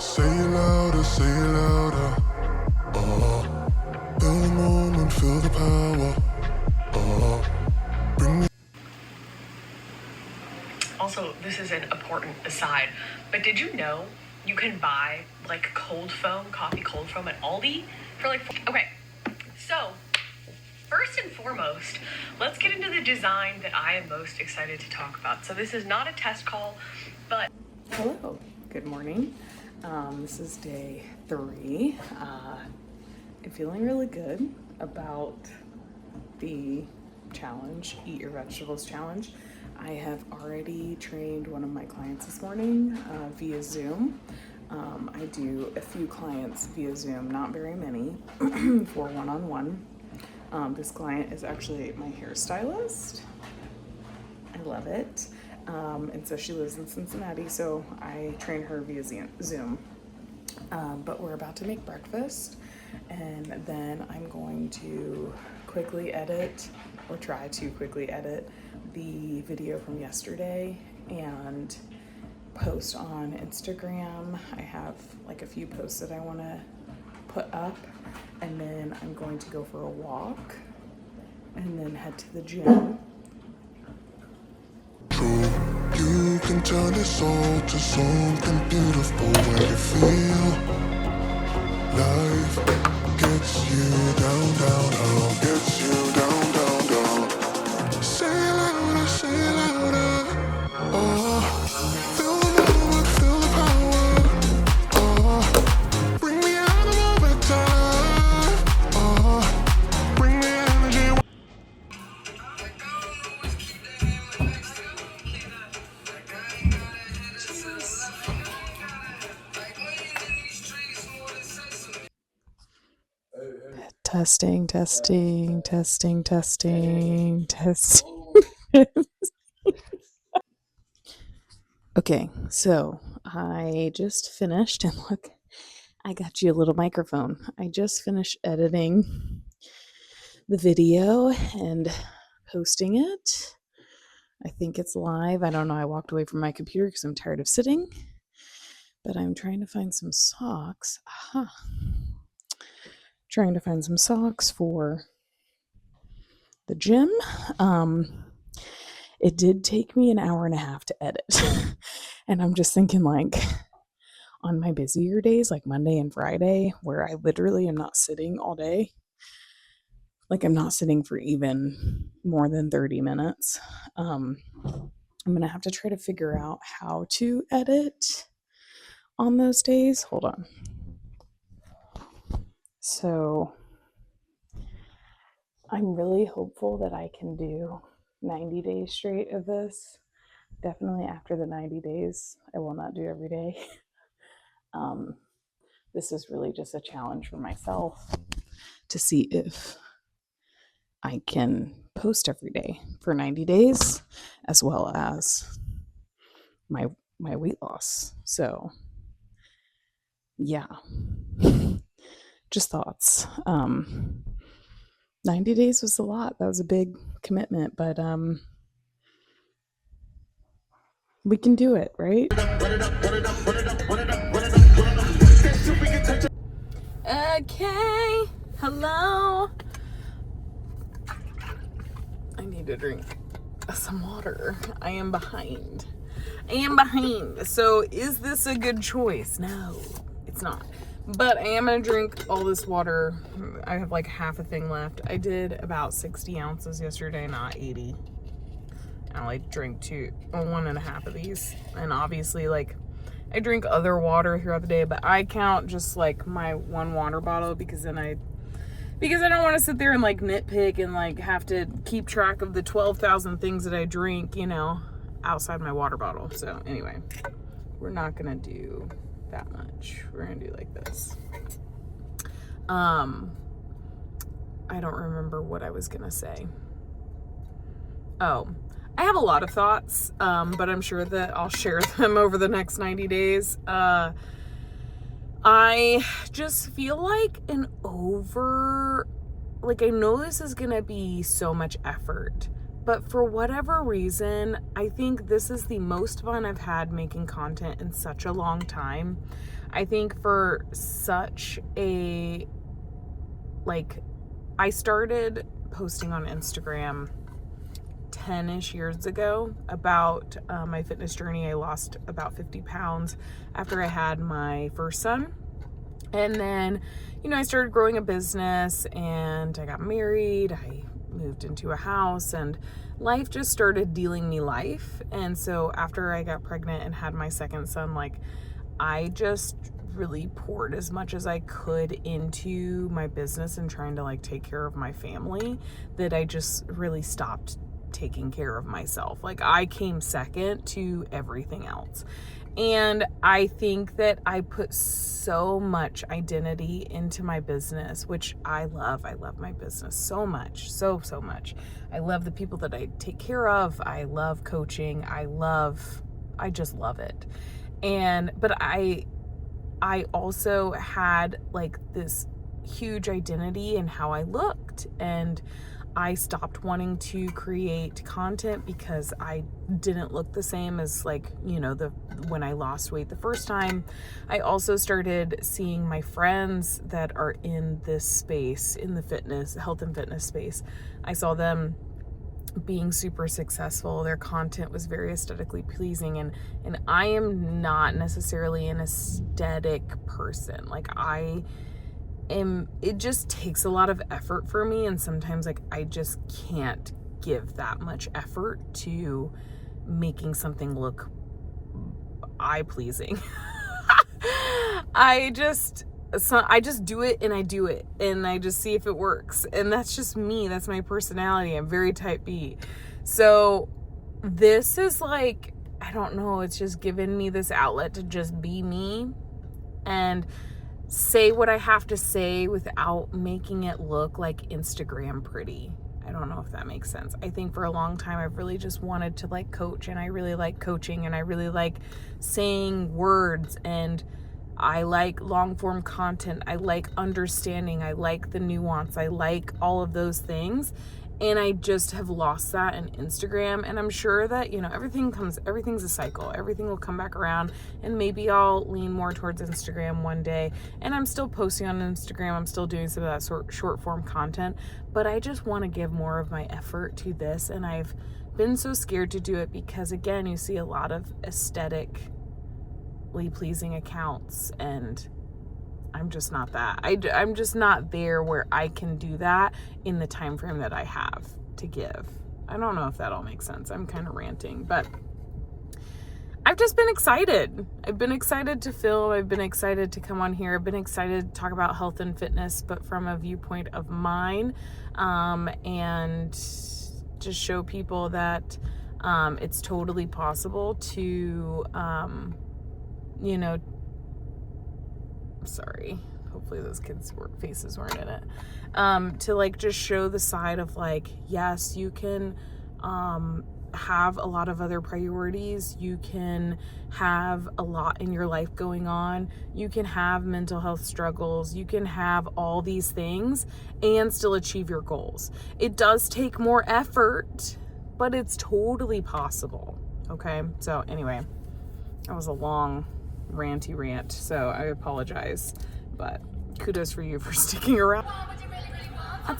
Say it louder, say it louder. Feel the moment, feel the power. Bring me. Also, this is an important aside, but did you know you can buy like cold foam, coffee cold foam at Aldi for like, okay, so first and foremost, let's get into the design that I am most excited to talk about. So this is not a test call, but... Hello, good morning. This is day 3. I'm feeling really good about the challenge, Eat Your Vegetables challenge. I have already trained one of my clients this morning via Zoom. I do a few clients via Zoom, not very many, for one-on-one. This client is actually my hairstylist. I love it. And so she lives in Cincinnati, so I train her via Zoom. But we're about to make breakfast, and then I'm going to quickly edit, or try to quickly edit, the video from yesterday and post on Instagram. I have like a few posts that I want to put up, and then I'm going to go for a walk and then head to the gym. You can turn this all to something beautiful when you feel life gets you down, down, down, gets you down, down, down. Say it louder, say it louder. Feel the moment, feel the power. Bring me out of my time. Bring me energy. Testing, testing, testing, testing, testing. Okay, so I just finished, and look, I got you a little microphone. I just finished editing the video and posting it. I think it's live. I don't know. I walked away from my computer because I'm tired of sitting, but I'm trying to find some socks. Trying to find some socks for the gym. It did take me an hour and a half to edit. And I'm just thinking, like, on my busier days, like Monday and Friday, where I literally am not sitting all day, like I'm not sitting for even more than 30 minutes. I'm going to have to try to figure out how to edit on those days. Hold on. So I'm really hopeful that I can do 90 days straight of this. Definitely after the 90 days, I will not do every day. This is really just a challenge for myself to see if I can post every day for 90 days, as well as my weight loss. So yeah, just thoughts. 90 days was a lot. That was a big commitment, but we can do it, right? Okay, hello. I need to drink some water. I am behind. So is this a good choice? No, it's not. But I am going to drink all this water. I have like half a thing left. I did about 60 ounces yesterday, not 80. I like drank 1.5 of these. And obviously, like, I drink other water throughout the day, but I count just like my one water bottle because I don't want to sit there and like nitpick and like have to keep track of the 12,000 things that I drink, you know, outside my water bottle. So anyway, we're not going to do that much. We're going to do like this. I don't remember what I was going to say. Oh, I have a lot of thoughts, but I'm sure that I'll share them over the next 90 days. I just feel like I know this is gonna be so much effort, But for whatever reason, I think this is the most fun I've had making content in such a long time. I think for such a, like, I started posting on Instagram 10-ish years ago about my fitness journey. I lost about 50 pounds after I had my first son. And then, I started growing a business and I got married. I moved into a house and life just started dealing me life. And so after I got pregnant and had my second son, like, I just really poured as much as I could into my business and trying to, like, take care of my family that I just really stopped taking care of myself. Like, I came second to everything else. And I think that I put so much identity into my business, which I love. I love my business so much, so much. I love the people that I take care of. I love coaching. I just love it. But I also had, like, this huge identity in how I looked, and I stopped wanting to create content because I didn't look the same as, like, when I lost weight the first time. I also started seeing my friends that are in this space, in the health and fitness space. I saw them being super successful. Their content was very aesthetically pleasing, and I am not necessarily an aesthetic person. Like, it just takes a lot of effort for me, and sometimes, like, I just can't give that much effort to making something look eye-pleasing. I just do it and I do it and I just see if it works, and that's just me. That's my personality. I'm very type B. So this is, like, I don't know, it's just given me this outlet to just be me and say what I have to say without making it look like Instagram pretty. I don't know if that makes sense. I think for a long time I've really just wanted to, like, coach, and I really like coaching, and I really like saying words, and I like long form content. I like understanding. I like the nuance. I like all of those things. And I just have lost that in Instagram. And I'm sure that, everything's a cycle. Everything will come back around, and maybe I'll lean more towards Instagram one day. And I'm still posting on Instagram. I'm still doing some of that short form content, but I just want to give more of my effort to this. And I've been so scared to do it because, again, you see a lot of aesthetically pleasing accounts, and I'm just not that. I'm just not there where I can do that in the time frame that I have to give. I don't know if that all makes sense. I'm kind of ranting, but I've just been excited. I've been excited to film. I've been excited to come on here. I've been excited to talk about health and fitness, but from a viewpoint of mine, and just show people that it's totally possible to sorry, hopefully those kids' faces weren't in it, to, like, just show the side of, like, yes, you can have a lot of other priorities. You can have a lot in your life going on. You can have mental health struggles. You can have all these things and still achieve your goals. It does take more effort, but it's totally possible. Okay, so anyway, that was a long ranty rant, so I apologize, but kudos for you for sticking around.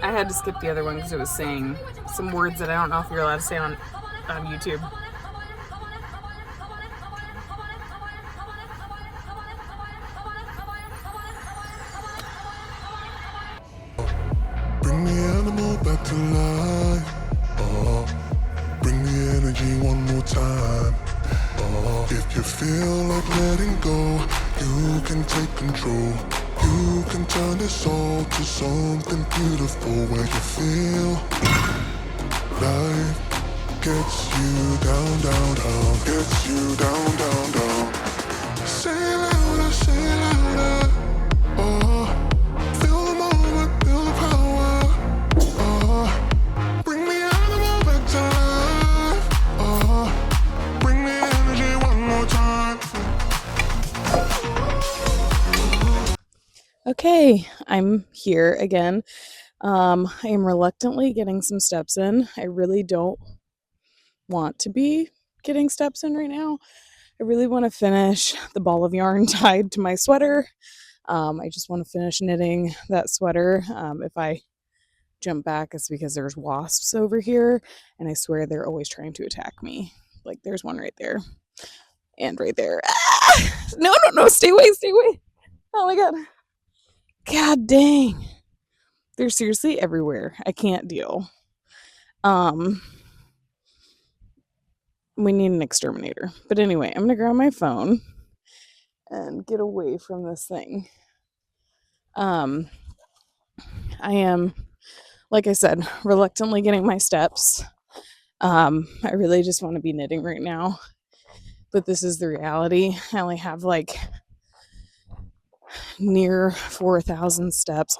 I had to skip the other one because it was saying some words that I don't know if you're allowed to say on YouTube. Bring the animal back to life. Bring the energy one more time. If you feel like letting go, you can take control. You can turn this all to something beautiful, where you feel life gets you down, down, down, gets you down, down, down. Say it louder, say it louder. Feel the moment, feel the power. Bring the animal back to life. Bring the energy one more time. Okay, I'm here again. I am reluctantly getting some steps in. I really don't want to be getting steps in right now. I really want to finish the ball of yarn tied to my sweater. I just want to finish knitting that sweater. If I jump back, it's because there's wasps over here, and I swear they're always trying to attack me. Like, there's one right there and right there. Ah! No, stay away. Oh my god. God dang. They're seriously everywhere. I can't deal. We need an exterminator. But anyway, I'm gonna grab my phone and get away from this thing. I am, like I said, reluctantly getting my steps. I really just want to be knitting right now, but this is the reality. I only have like near 4,000 steps.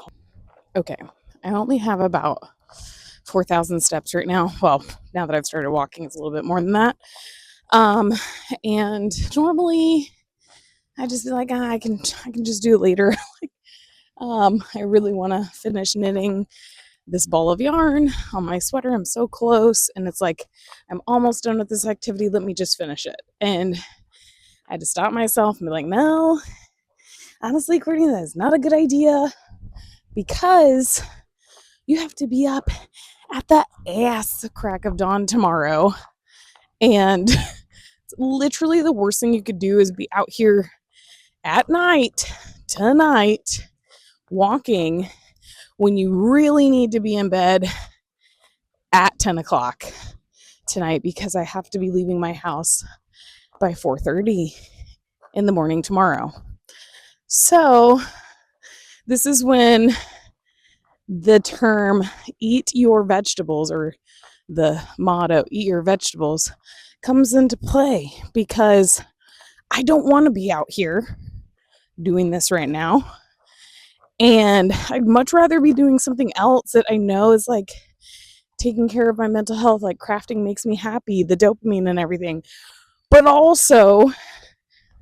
Okay, I only have about 4,000 steps right now. Well, now that I've started walking, it's a little bit more than that. And normally I just be like, I can just do it later. I really want to finish knitting this ball of yarn on my sweater. I'm so close, and it's like I'm almost done with this activity. Let me just finish it. And I had to stop myself and be like, no, honestly, Courtney, that is not a good idea, because you have to be up at the ass crack of dawn tomorrow. And literally the worst thing you could do is be out here at night, tonight, walking, when you really need to be in bed at 10 o'clock tonight, because I have to be leaving my house by 4:30 in the morning tomorrow. So this is when the term eat your vegetables, or the motto eat your vegetables, comes into play, because I don't want to be out here doing this right now. And I'd much rather be doing something else that I know is like taking care of my mental health. Like crafting makes me happy, the dopamine and everything. But also,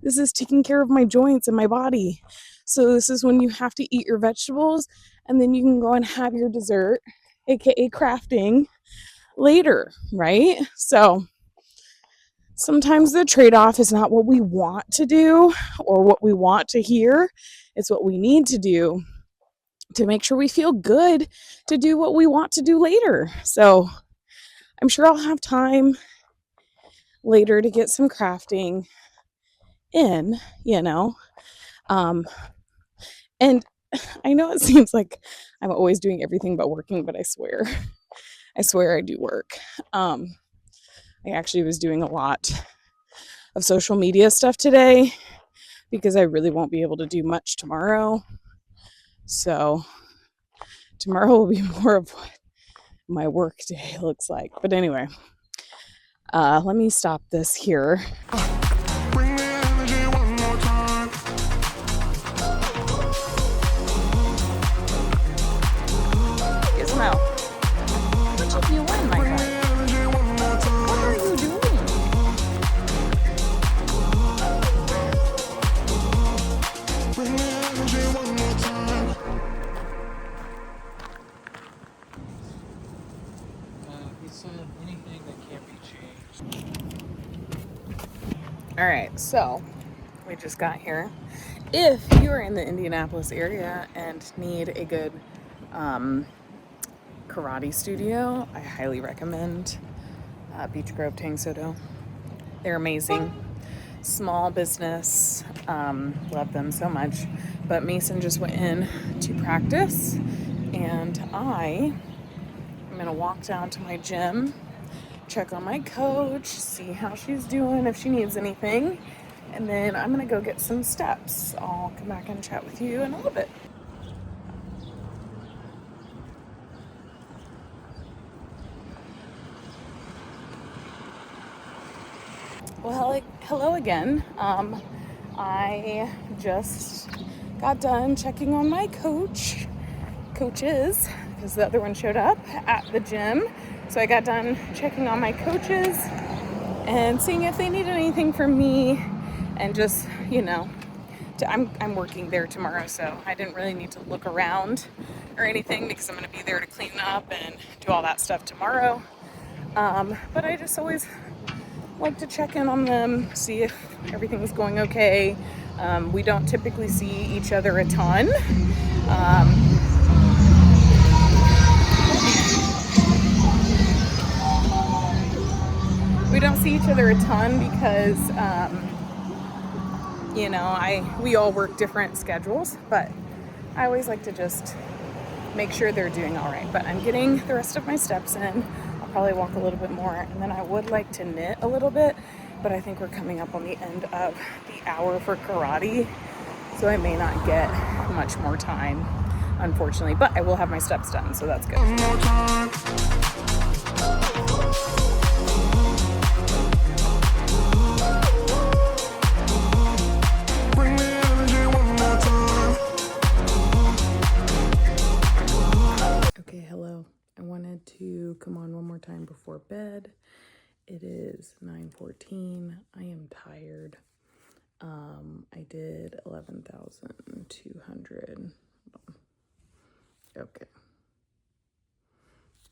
this is taking care of my joints and my body. So this is when you have to eat your vegetables, and then you can go and have your dessert, aka crafting, later, right? So sometimes the trade-off is not what we want to do or what we want to hear. It's what we need to do to make sure we feel good to do what we want to do later. So I'm sure I'll have time later to get some crafting in, and I know it seems like I'm always doing everything but working, but I swear I do work. I actually was doing a lot of social media stuff today, because I really won't be able to do much tomorrow. So tomorrow will be more of what my work day looks like. But anyway, let me stop this here. Bring the energy one more time. Get some out. What if you win, my Bring the friend? energy one more time. What are you doing? Bring the energy one more time. He said anything that can't be changed. All right, so we just got here. If you're in the Indianapolis area and need a good karate studio, I highly recommend Beech Grove Tang Sodo. They're amazing. Small business, love them so much. But Mason just went in to practice, and I'm gonna walk down to my gym, check on my coach, see how she's doing, if she needs anything, and then I'm gonna go get some steps. I'll come back and chat with you in a little bit. Well, hello again. I just got done checking on my coaches, because the other one showed up at the gym. So I got done checking on my coaches and seeing if they need anything from me, and just, I'm working there tomorrow, so I didn't really need to look around or anything, because I'm going to be there to clean up and do all that stuff tomorrow. But I just always like to check in on them, see if everything's going okay. We don't typically see each other a ton. We don't see each other a ton because, you know, we all work different schedules, but I always like to just make sure they're doing all right. But I'm getting the rest of my steps in. I'll probably walk a little bit more, and then I would like to knit a little bit, but I think we're coming up on the end of the hour for karate, so I may not get much more time, unfortunately, but I will have my steps done, so that's good. One more time. Bring the energy one more time. Okay, hello. I wanted to come on one more time before bed. It is 9:14. I am tired. I did 11,200. Okay.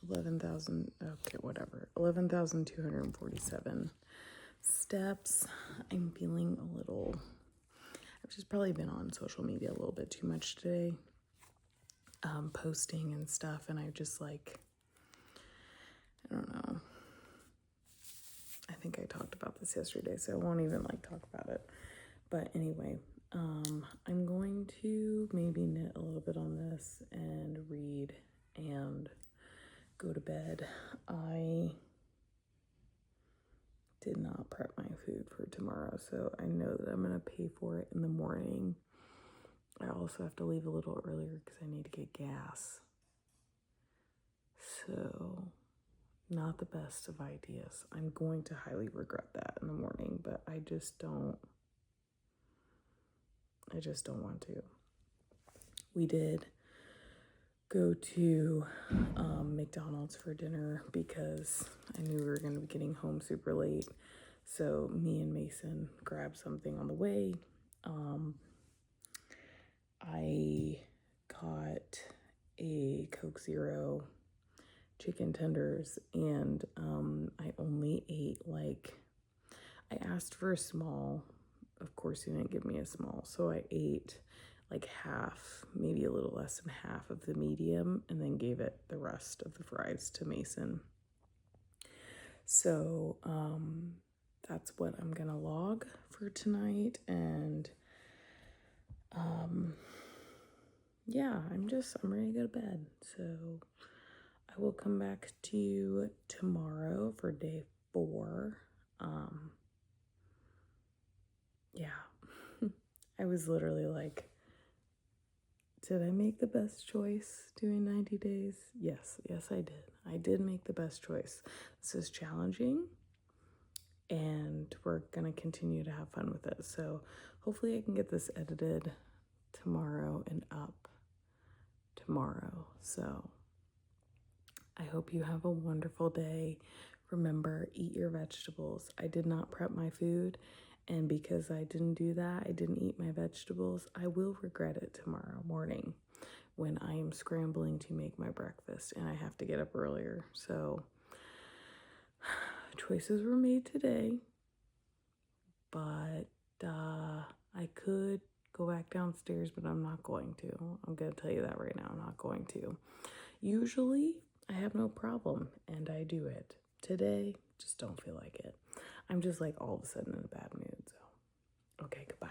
11,000, okay, whatever. 11,247 steps. I'm feeling a little, I've just probably been on social media a little bit too much today, posting and stuff, and I just like, I don't know. I think I talked about this yesterday, so I won't even like talk about it. But anyway, I'm going to maybe knit a little bit on this and read and go to bed. I did not prep my food for tomorrow, so I know that I'm going to pay for it in the morning. I also have to leave a little earlier because I need to get gas. So, not the best of ideas. I'm going to highly regret that in the morning, but I just don't want to. We did go to McDonald's for dinner because I knew we were going to be getting home super late. So me and Mason grabbed something on the way. I got a Coke Zero, chicken tenders, and I only ate I asked for a small. Of course, he didn't give me a small, so I ate like half, maybe a little less than half of the medium, and then gave it the rest of the fries to Mason. So that's what I'm gonna log for tonight, and yeah, I'm ready to go to bed. So I will come back to you tomorrow for day 4. Yeah. I was literally like, did I make the best choice doing 90 days? Yes, I did. I did make the best choice. This is challenging, and we're going to continue to have fun with it. So hopefully I can get this edited tomorrow and up tomorrow. So I hope you have a wonderful day. Remember, eat your vegetables. I did not prep my food, and because I didn't do that, I didn't eat my vegetables. I will regret it tomorrow morning when I am scrambling to make my breakfast and I have to get up earlier. So choices were made today, but I could go back downstairs, but I'm not going to. I'm going to tell you that right now. I'm not going to. Usually I have no problem and I do it. Today, just don't feel like it. I'm just like all of a sudden in a bad mood. So, okay, goodbye.